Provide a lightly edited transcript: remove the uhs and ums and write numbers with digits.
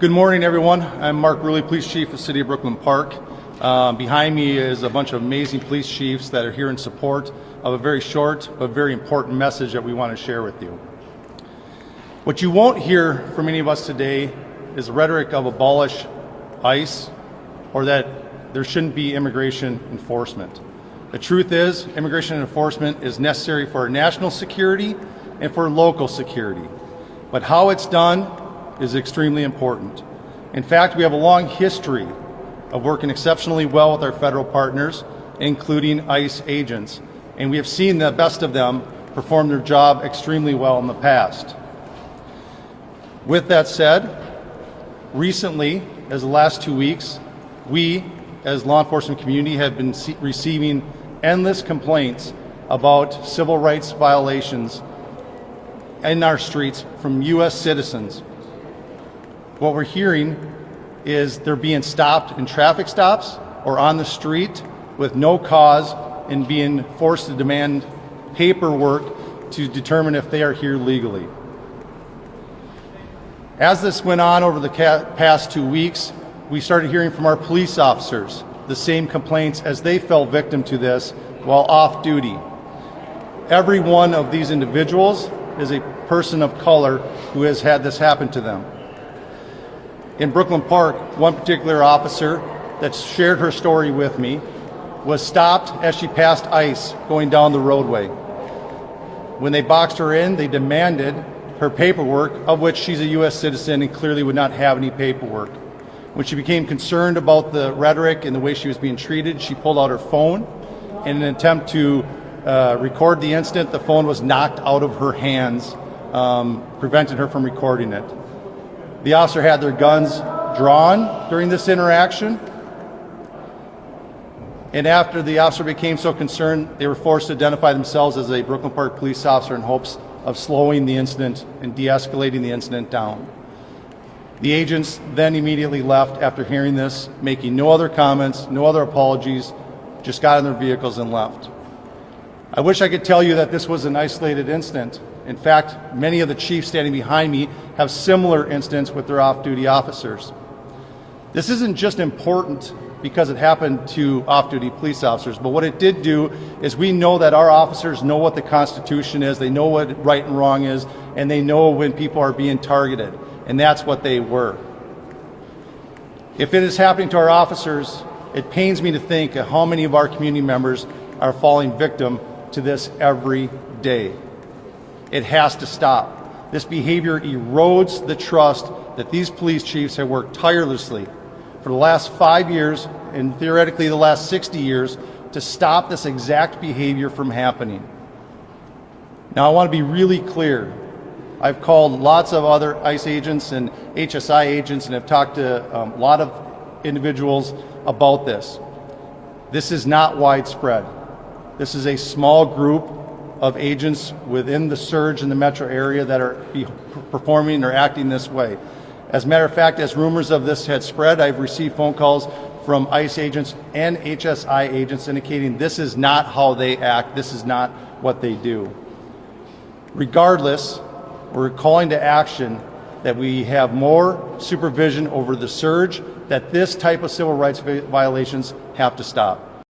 Good morning, everyone. I'm Mark Ruley, Police Chief of the City of Brooklyn Park. Behind me is a bunch of amazing police chiefs that are here in support of a very short but very important message that we want to share with you. What you won't hear from any of us today is the rhetoric of abolish ICE or that there shouldn't be immigration enforcement. The truth is, immigration enforcement is necessary for our national security and for local security. But how it's done is extremely important. In fact, we have a long history of working exceptionally well with our federal partners, including ICE agents, and we have seen the best of them perform their job extremely well in the past. With that said, recently, as the last 2 weeks, we, as law enforcement community, have been receiving endless complaints about civil rights violations in our streets from U.S. citizens. What we're hearing is they're being stopped in traffic stops or on the street with no cause and being forced to demand paperwork to determine if they are here legally. As this went on over the past 2 weeks, we started hearing from our police officers the same complaints as they fell victim to this while off duty. Every one of these individuals is a person of color who has had this happen to them. In Brooklyn Park, one particular officer that shared her story with me was stopped as she passed ICE going down the roadway. When they boxed her in, they demanded her paperwork, of which she's a U.S. citizen and clearly would not have any paperwork. When she became concerned about the rhetoric and the way she was being treated, she pulled out her phone. In an attempt to record the incident, the phone was knocked out of her hands, preventing her from recording it. The officer had their guns drawn during this interaction, and after the officer became so concerned, they were forced to identify themselves as a Brooklyn Park police officer in hopes of slowing the incident and de-escalating the incident down. The agents then immediately left after hearing this, making no other comments, no other apologies, just got in their vehicles and left. I wish I could tell you that this was an isolated incident. In fact, many of the chiefs standing behind me have similar incidents with their off-duty officers. This isn't just important because it happened to off-duty police officers, but what it did do is we know that our officers know what the Constitution is, they know what right and wrong is, and they know when people are being targeted, and that's what they were. If it is happening to our officers, it pains me to think of how many of our community members are falling victim to this every day. It has to stop. This behavior erodes the trust that these police chiefs have worked tirelessly for the last 5 years and theoretically the last 60 years to stop this exact behavior from happening. Now, I want to be really clear. I've called lots of other ICE agents and HSI agents and have talked to a lot of individuals about this. This is not widespread. This is a small group of agents within the surge in the metro area that are performing or acting this way. As a matter of fact, as rumors of this had spread, I've received phone calls from ICE agents and HSI agents indicating this is not how they act, this is not what they do. Regardless, we're calling to action that we have more supervision over the surge, that this type of civil rights violations have to stop.